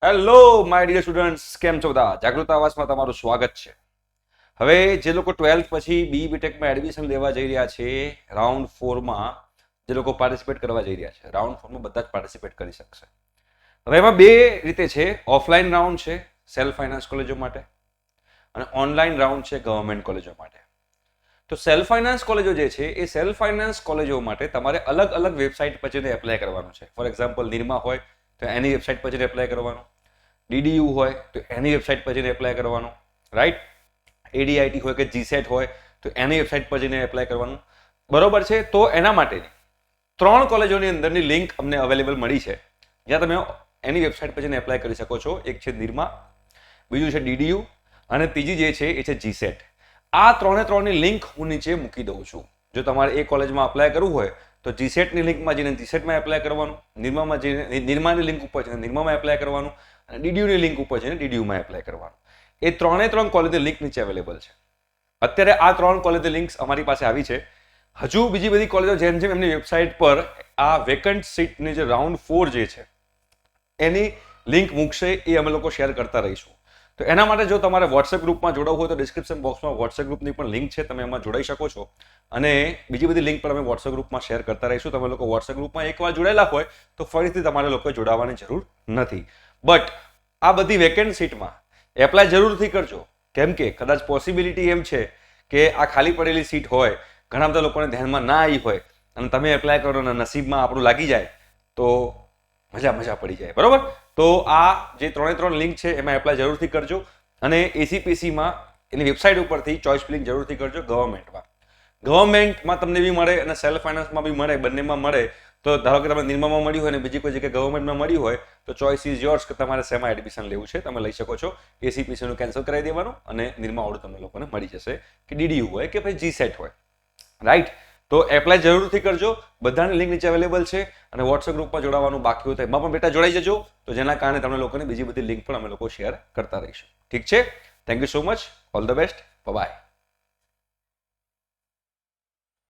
Hello my dear students, કેમ છો બધા? જાગૃત આવાસમાં તમારું સ્વાગત છે. હવે જે લોકો 12th પછી બીટેકમાં એડમિશન લેવા જઈ રહ્યા છે, રાઉન્ડ 4માં જે લોકો પાર્ટિસિપેટ કરવા જઈ રહ્યા છે, રાઉન્ડ 4માં બધા જ પાર્ટિસિપેટ કરી શકશે. હવે એમાં બે રીતે છે. ઓફલાઈન રાઉન્ડ છે સેલ્ફ ફાઇનાન્સ કોલેજો માટે, અને ઓનલાઈન રાઉન્ડ છે ગવર્મેન્ટ કોલેજો માટે. તો સેલ્ફ ફાઇનાન્સ કોલેજો જે છે એ સેલ્ફ ફાઇનાન્સ કોલેજો માટે તમારે અલગ અલગ વેબસાઇટ પર જઈને એપ્લાય કરવાનું છે. ફોર એક્ઝામ્પલ, નિરમા હોય તો એની વેબસાઇટ પર જઈને એપ્લાય કરવાનું, ડીડીયુ હોય તો એની વેબસાઇટ પર જઈને એપ્લાય કરવાનું, રાઈટ? એડીઆઈટી હોય કે જીસેટ હોય તો એની વેબસાઇટ પર જઈને એપ્લાય કરવાનું, બરોબર છે? તો એના માટેની 3 કોલેજોની અંદરની લિંક અમને અવેલેબલ મળી છે, જ્યાં તમે એની વેબસાઇટ પર જઈને એપ્લાય કરી શકો છો. એક છે નિરમા, બીજું છે ડીડીયુ, અને ત્રીજી જે છે એ છે જીસેટ. આ 3ની લિંક હું નીચે મૂકી દઉં છું. જો તમારે એ કોલેજમાં અપ્લાય કરવું હોય તો જીસેટની લિંકમાં જઈને જીસેટમાં એપ્લાય કરવાનું, નિરમામાં જઈને નિરમાની લિંક ઉપર જઈને નિરમામાં એપ્લાય કરવાનું, અને ડીડીયુની લિંક ઉપર જઈને ડીડીયુમાં એપ્લાય કરવાનું. એ 3 કોલેજની લિંક નીચે અવેલેબલ છે. અત્યારે આ 3 કોલેજની લિંક્સ અમારી પાસે આવી છે. હજુ બીજી બધી કોલેજો જેમ જેમ એમની વેબસાઇટ પર આ વેકન્ટ સીટની જે રાઉન્ડ 4 જે છે એની લિંક મૂકશે, એ અમે લોકો શેર કરતા રહીશું. તો એના માટે જો તમારે વોટ્સએપ ગ્રુપમાં જોડાવવું હોય તો ડિસ્ક્રિપ્શન બોક્સમાં વોટ્સએપ ગ્રુપની પણ લિંક છે, તમે એમાં જોડાઈ શકો છો. અને બીજી બધી લિંક પણ અમે વોટ્સએપ ગ્રુપમાં શેર કરતા રહીશું. તમે લોકો વોટ્સએપ ગ્રુપમાં એકવાર જોડાયેલા હોય તો ફરીથી તમારે લોકોએ જોડાવાની જરૂર નથી. બટ આ બધી વેકેન્ટ સીટમાં એપ્લાય જરૂરથી કરજો, કેમ કે કદાચ પોસિબિલિટી એમ છે કે આ ખાલી પડેલી સીટ હોય, ઘણા બધા લોકોને ધ્યાનમાં ના આવી હોય, અને તમે એપ્લાય કરો અને નસીબમાં આપણું લાગી જાય તો મજા પડી જાય, બરોબર? તો આ જે 3 લિંક છે એમાં એપ્લાય જરૂરથી કરજો. અને એસીપીસીમાં એની વેબસાઇટ ઉપરથી ચોઇસ ફિલિંગ જરૂરથી કરજો. ગવર્મેન્ટમાં તમને બી મળે અને સેલ્ફ ફાઇનાન્સમાં બી મળે, બંનેમાં મળે. તો ધારો કે તમે નિરમામાં મળ્યું હોય અને બીજી કોઈ જગ્યાએ ગવર્મેન્ટમાં મળ્યું હોય તો ચોઇસ ઇઝ યોર્સ કે તમારે શેમાં એડમિશન લેવું છે, તમે લઈ શકો છો. એસીપીસીનું કેન્સલ કરાવી દેવાનું અને નિરમાવાળું તમને લોકોને મળી જશે, કે ડીડીયુ હોય કે પછી જીસેટ હોય, રાઈટ? તો એપ્લાય જરૂરથી કરજો. બધાની લિંક નીચે અવેલેબલ છે. અને વોટ્સએપ ગ્રુપમાં જોડાવાનું બાકી હોય તો એમાં પણ બેટા જોડાઈ જજો, તો જેના કારણે તમને લોકોને બીજી બધી લિંક પણ અમે લોકો શેર કરતા રહીશું. ઠીક છે? Thank you so much. All the best. By.